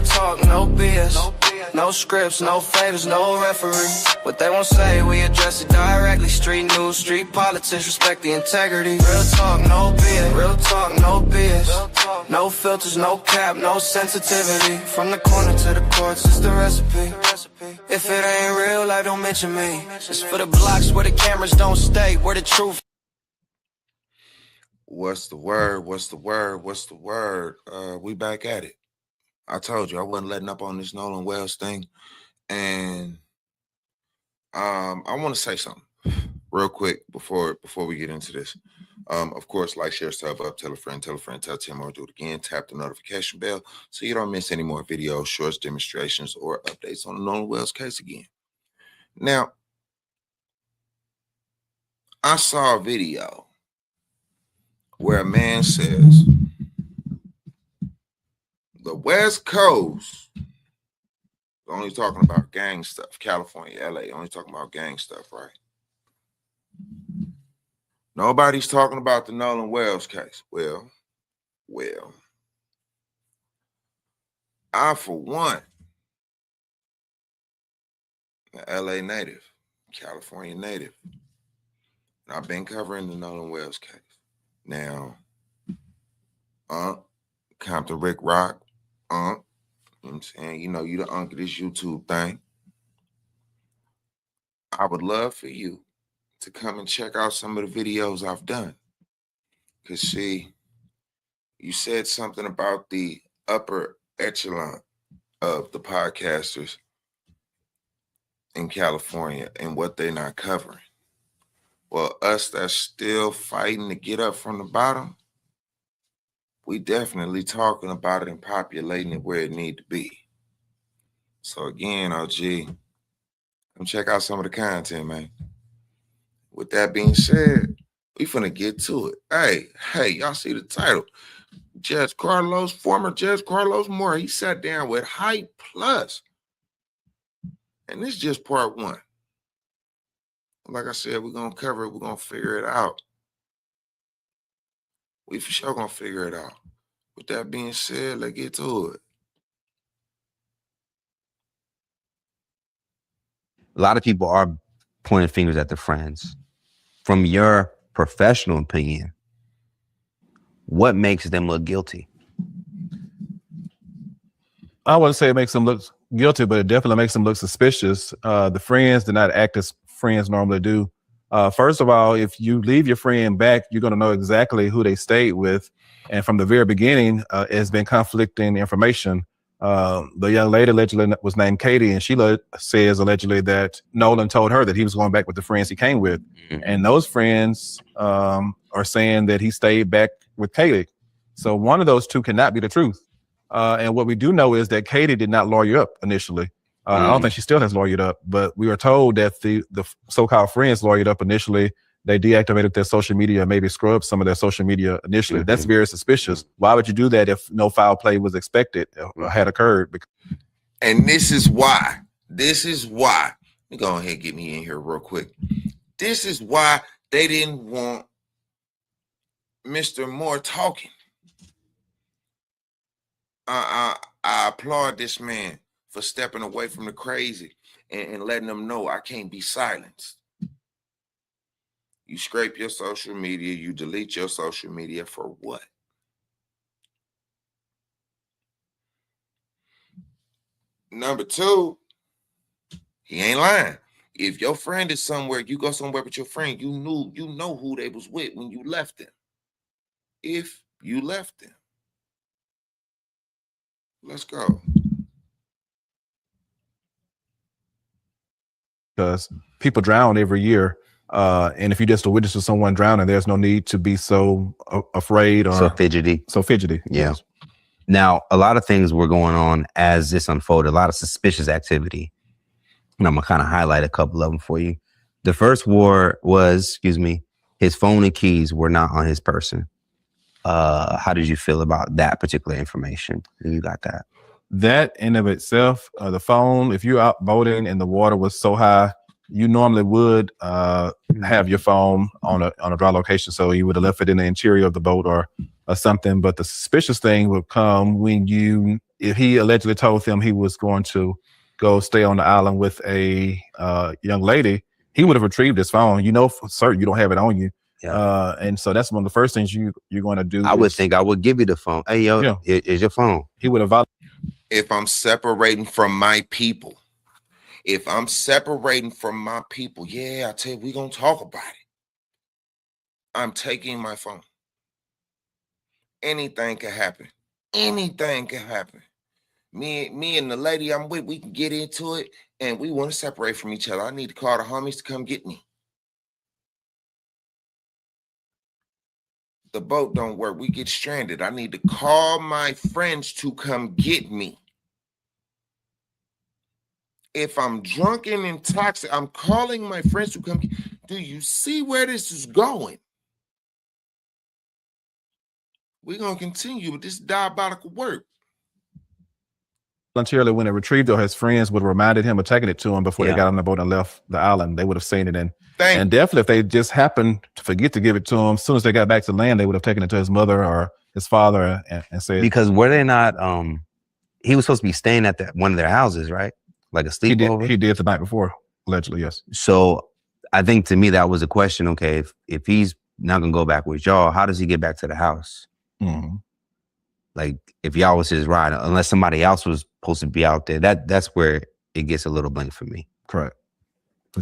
talk, no BS. No scripts, no favors, no referee. What they won't say, we address it directly. Street news, street politics, respect the integrity. Real talk, no BS. Real talk, no BS. No filters, no cap, no sensitivity. From the corner to the courts, it's the recipe. If it ain't real, I don't mention me. It's for the blocks where the cameras don't stay, where the truth. What's the word? What's the word? What's the word? We back at it. I told you I wasn't letting up on this Nolan Wells thing. And I want to say something real quick before we get into this. Of course, like, share, sub up, tell a friend, tell 10 more, do it again. Tap the notification bell so you don't miss any more videos, shorts, demonstrations, or updates on the Nolan Wells case again. Now, I saw a video where a man says, the West Coast only talking about gang stuff. California, LA, only talking about gang stuff, right? Nobody's talking about the Nolan Wells case. Well, I, for one, an LA native, California native, and I've been covering the Nolan Wells case. Now, Compton Rick Rock, you know what I'm saying? You know, you the unk of this YouTube thing. I would love for you to come and check out some of the videos I've done. Because, see, you said something about the upper echelon of the podcasters in California and what they're not covering. Well, us that's still fighting to get up from the bottom, we definitely talking about it and populating it where it need to be. So again, OG, come check out some of the content, man. With that being said, we finna get to it. Hey, y'all see the title. Former Judge Carlos Moore, he sat down with Hype Plus. And this is just part one. Like I said, we're gonna cover it, we're gonna figure it out. We for sure gonna figure it out. With that being said, let's get to it. A lot of people are pointing fingers at their friends. From your professional opinion, what makes them look guilty? I wouldn't say it makes them look guilty, but it definitely makes them look suspicious. The friends did not act as friends normally do. First of all, if you leave your friend back, you're going to know exactly who they stayed with. And from the very beginning, it's been conflicting information. The young lady allegedly was named Katie, and she says allegedly that Nolan told her that he was going back with the friends he came with. Mm-hmm. And those friends are saying that he stayed back with Katie. So one of those two cannot be the truth. And what we do know is that Katie did not lawyer up initially. I don't think she still has lawyered up, but we were told that the so-called friends lawyered up initially. They deactivated their social media, maybe scrubbed some of their social media initially. Mm-hmm. That's very suspicious. Why would you do that if no foul play was expected or had occurred? And this is why. Let me go ahead and get me in here real quick. This is why they didn't want Mr. Moore talking. I applaud this man for stepping away from the crazy and letting them know I can't be silenced. You scrape your social media, you delete your social media for what? Number two, he ain't lying. If your friend is somewhere, you go somewhere with your friend, you know who they was with when you left them. If you left them. Let's go. Because people drown every year. And if you're just a witness to someone drowning, there's no need to be so afraid or so fidgety. Yeah. Yes. Now, a lot of things were going on as this unfolded, a lot of suspicious activity. And I'm going to kind of highlight a couple of them for you. The first was, his phone and keys were not on his person. How did you feel about that particular information? You got that? That in of itself, the phone, if you're out boating and the water was so high, you normally would have your phone on a dry location. So you would have left it in the interior of the boat or something. But the suspicious thing would come when you if he allegedly told them he was going to go stay on the island with a young lady, he would have retrieved his phone. You know for certain you don't have it on you. Yeah. And so that's one of the first things you're going to do. I would think I would give you the phone. Hey, yo, Yeah. Here's your phone. He would have. If I'm separating from my people, yeah, I tell you, we're going to talk about it. I'm taking my phone. Anything can happen. Me and the lady I'm with, we can get into it, and we want to separate from each other. I need to call the homies to come get me. The boat don't work. We get stranded. I need to call my friends to come get me. If I'm drunk and intoxicated, I'm calling my friends to come. Do you see where this is going? We're going to continue with this diabolical work. Voluntarily, when it retrieved, or his friends would have reminded him of taking it to him before they got on the boat and left the island. They would have seen it. And definitely, if they just happened to forget to give it to him, as soon as they got back to land, they would have taken it to his mother or his father and said. Because were they not, he was supposed to be staying at one of their houses, right? Like a sleepover? He did the night before, allegedly, yes. So I think to me, that was a question. Okay, if he's not going to go back with y'all, how does he get back to the house? Mm-hmm. Like, if y'all was his ride, unless somebody else was supposed to be out there, that's where it gets a little blank for me. Correct.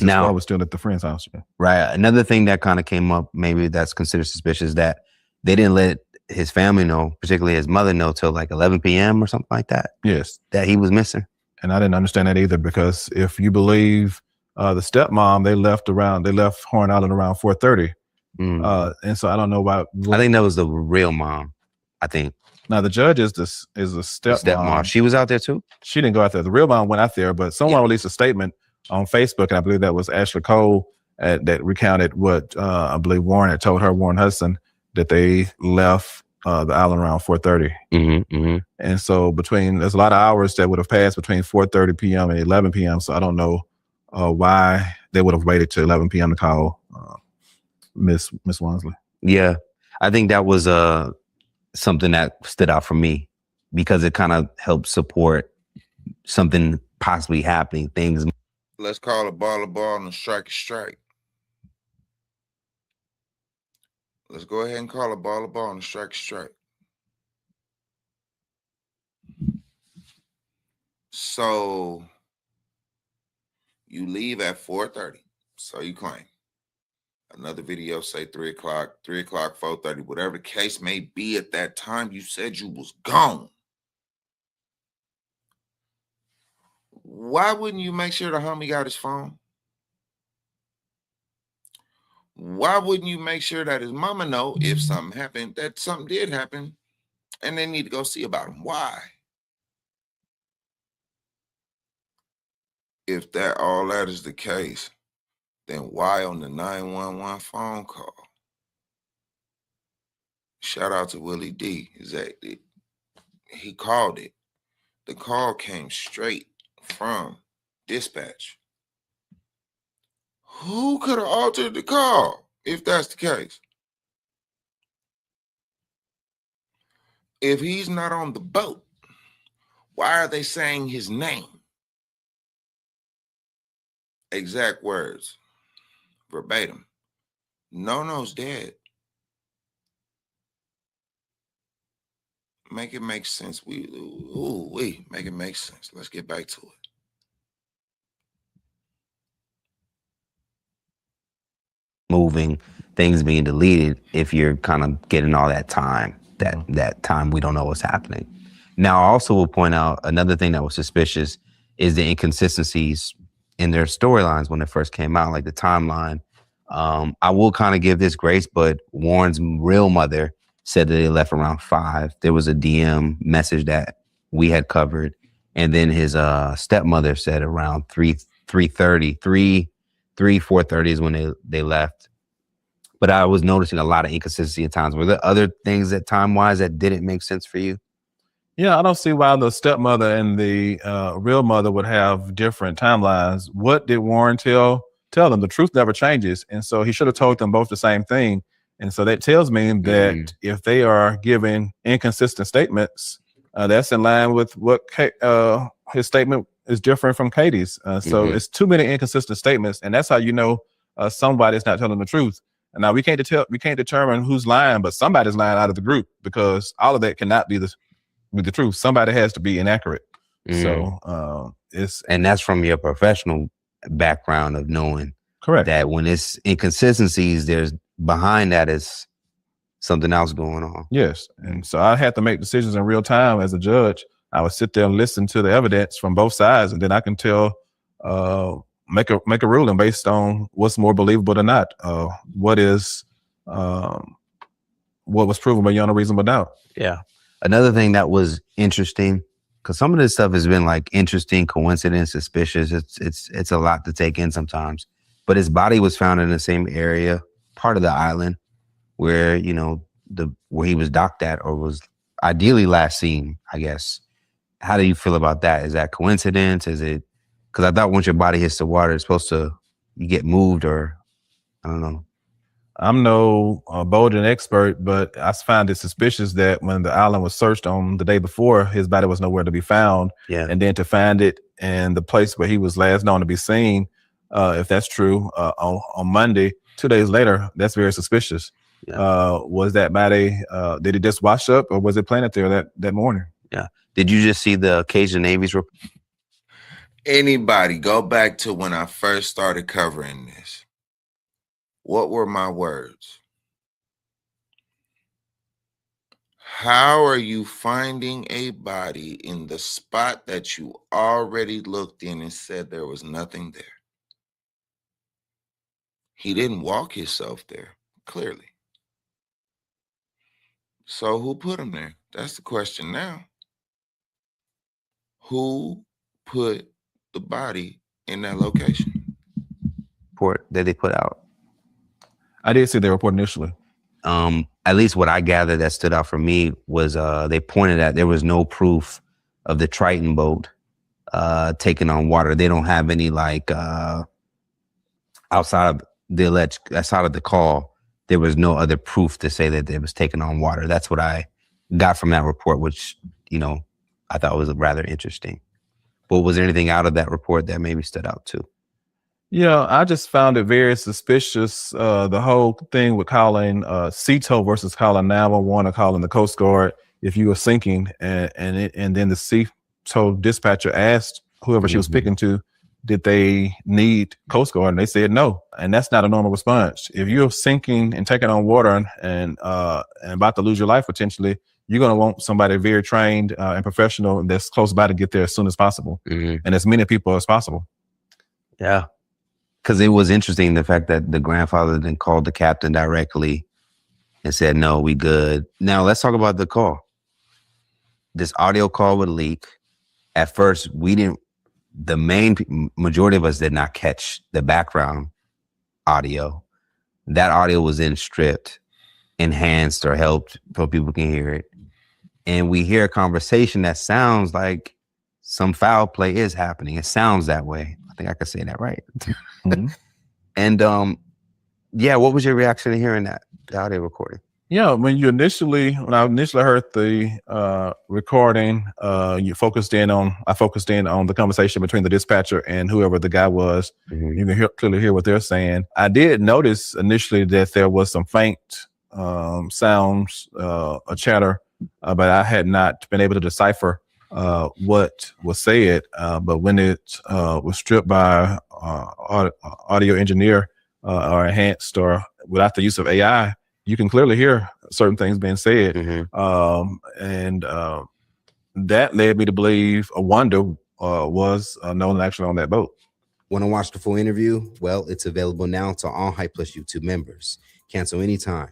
Now, I was still at the friend's house. Yeah. Right. Another thing that kind of came up, maybe that's considered suspicious, that they didn't let his family know, particularly his mother, know till like 11 p.m. or something like that. Yes. That he was missing. And I didn't understand that either, because if you believe the stepmom, they left Horn Island around 4:30. And so I don't know why. I think that was the real mom. I think. Now the judge is the stepmom. She was out there too? She didn't go out there. The real mom went out there, but someone released a statement on Facebook, and I believe that was Ashley Cole, that recounted what I believe Warren had told her, Warren Hudson, that they left the island around 4:30. And so there's a lot of hours that would have passed between 4:30 p.m. and 11 p.m. So I don't know why they would have waited till 11 p.m. to call Miss Wansley. Yeah, I think that was something that stood out for me, because it kind of helped support something possibly happening. Things. Let's call a ball and a strike a strike. Let's go ahead and call a ball and a strike a strike. So you leave at 4:30. So you claim. Another video say 3 o'clock, 4:30, whatever the case may be at that time, you said you was gone. Why wouldn't you make sure the homie got his phone? Why wouldn't you make sure that his mama know if something happened, that something did happen, and they need to go see about him? Why? If all that is the case, then why on the 911 phone call? Shout out to Willie D. He called it. The call came straight from dispatch. Who could have altered the call if that's the case? If he's not on the boat, why are they saying his name? Exact words, verbatim. No's dead. Make it make sense. Make it make sense. Let's get back to it. Moving, things being deleted, if you're kind of getting all that time, that time we don't know what's happening. Now, I also will point out another thing that was suspicious is the inconsistencies in their storylines when it first came out, like the timeline. I will kind of give this grace, but Warren's real mother said that they left around 5. There was a DM message that we had covered, and then his stepmother said around 4:30 is when they left. But I was noticing a lot of inconsistency at times. Were there other things that time-wise that didn't make sense for you? Yeah, I don't see why the stepmother and the real mother would have different timelines. What did Warren tell them? The truth never changes. And so he should have told them both the same thing. And so that tells me that if they are giving inconsistent statements, That's in line with what his statement is different from Katie's. So it's too many inconsistent statements, and that's how you know somebody's not telling the truth. And now we can't determine who's lying, but somebody's lying out of the group, because all of that cannot be the truth. Somebody has to be inaccurate. So and that's from your professional background of knowing correct that when it's inconsistencies, there's behind that is something else going on. Yes. And so I had to make decisions in real time as a judge. I would sit there and listen to the evidence from both sides, and then I can make a ruling based on what's more believable or not. What was proven beyond a reasonable doubt. Yeah. Another thing that was interesting, because some of this stuff has been like interesting, coincidence, suspicious. It's a lot to take in sometimes. But his body was found in the same area, part of the island, where where he was docked at, or was ideally last seen, I guess. How do you feel about that? Is that coincidence? Is it because I thought once your body hits the water, it's supposed to you get moved, or I don't know. I'm no boating expert, but I find it suspicious that when the island was searched on the day before, his body was nowhere to be found. Yeah. And then to find it in the place where he was last known to be seen, if that's true, on Monday, 2 days later, that's very suspicious. Yeah. Was that body, did it just wash up, or was it planted there that morning? Yeah. Did you just see the Cajun Navy's report? Anybody go back to when I first started covering this? What were my words? How are you finding a body in the spot that you already looked in and said there was nothing there? He didn't walk himself there, clearly. So who put him there? That's the question now. Who put the body in that location? Report that they put out. I did see the report initially. At least what I gathered that stood out for me was they pointed at there was no proof of the Triton boat taking on water. They don't have any outside of the call. There was no other proof to say that it was taken on water. That's what I got from that report, which I thought was rather interesting. But was there anything out of that report that maybe stood out too? Yeah, I just found it very suspicious. The whole thing with calling CETO versus calling 911 or calling the Coast Guard if you were sinking, and then the CETO dispatcher asked whoever she was speaking to, did they need Coast Guard? And they said no. And that's not a normal response. If you're sinking and taking on water and about to lose your life potentially, you're going to want somebody very trained and professional that's close by to get there as soon as possible, and as many people as possible. Yeah. Because it was interesting, the fact that the grandfather then called the captain directly and said, no, we good. Now, let's talk about the call. This audio call would leak. At first, the majority of us did not catch the background audio. That audio was then stripped, enhanced, or helped so people can hear it. And we hear a conversation that sounds like some foul play is happening. It sounds that way. I think I could say that right. And what was your reaction to hearing that, the audio recording? Yeah, when I initially heard the recording, I focused in on the conversation between the dispatcher and whoever the guy was. You can clearly hear what they're saying. I did notice initially that there was some faint sounds, a chatter, but I had not been able to decipher what was said. But when it was stripped by audio engineer or enhanced or without the use of AI, you can clearly hear certain things being said. And that led me to believe was Nolan actually on that boat. Want to watch the full interview? Well, it's available now to all Hype Plus YouTube members. Cancel anytime.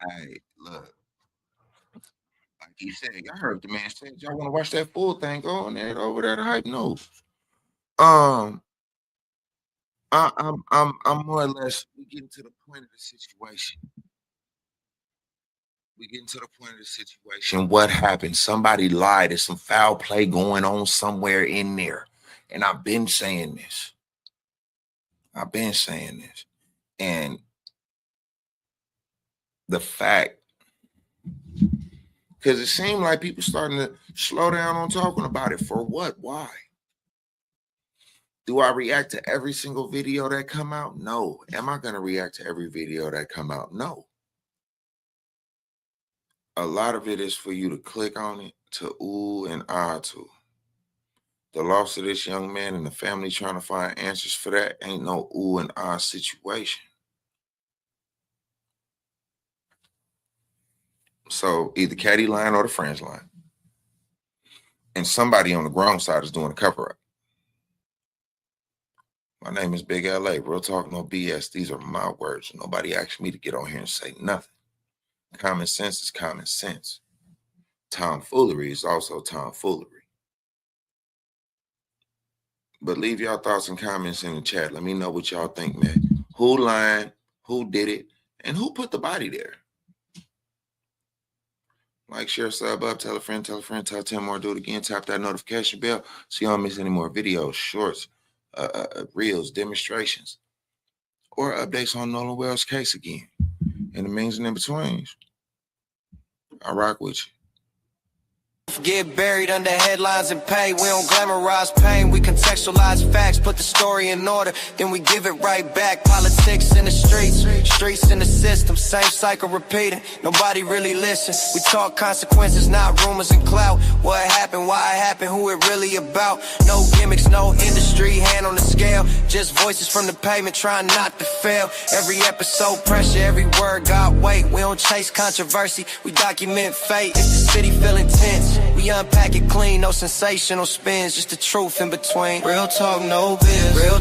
Hey, look. Like he said, y'all heard the man say, y'all want to watch that full thing? Go on there over there to Hype News. I'm more or less, we getting to the point of the situation. What happened? Somebody lied. There's some foul play going on somewhere in there. And I've been saying this. And the fact Because it seemed like people starting to slow down on talking about it. For what? Why? Do I react to every single video that come out? No. Am I going to react to every video that come out? No. A lot of it is for you to click on it, to ooh and ah to. The loss of this young man and the family trying to find answers for that ain't no ooh and ah situation. So either Caddy lying or the friends lying. And somebody on the grown side is doing a cover-up. My name is Big LA. Real talk, no BS. These are my words. Nobody asked me to get on here and say nothing. Common sense is common sense. Tomfoolery is also tomfoolery. But leave y'all thoughts and comments in the chat. Let me know what y'all think, man. Who lying, who did it, and who put the body there? Like, share, sub up, tell a friend, tell 10 more, do it again. Tap that notification bell so you don't miss any more videos, shorts, reels, demonstrations, or updates on Nolan Wells' case again. And the means and in betweens, I rock with you. Get buried under headlines and pay. We don't glamorize pain, we contextualize facts, put the story in order, then we give it right back. Politics in the streets, streets in the system, same cycle repeating, nobody really listens. We talk consequences, not rumors and clout. What happened, why it happened, who it really about. No gimmicks, no industry, hand on the scale, just voices from the pavement trying not to fail. Every episode pressure, every word got weight. We don't chase controversy, we document fate. If the city feel intense, we unpack it clean, no sensational spins, just the truth in between. Real talk, no biz. Real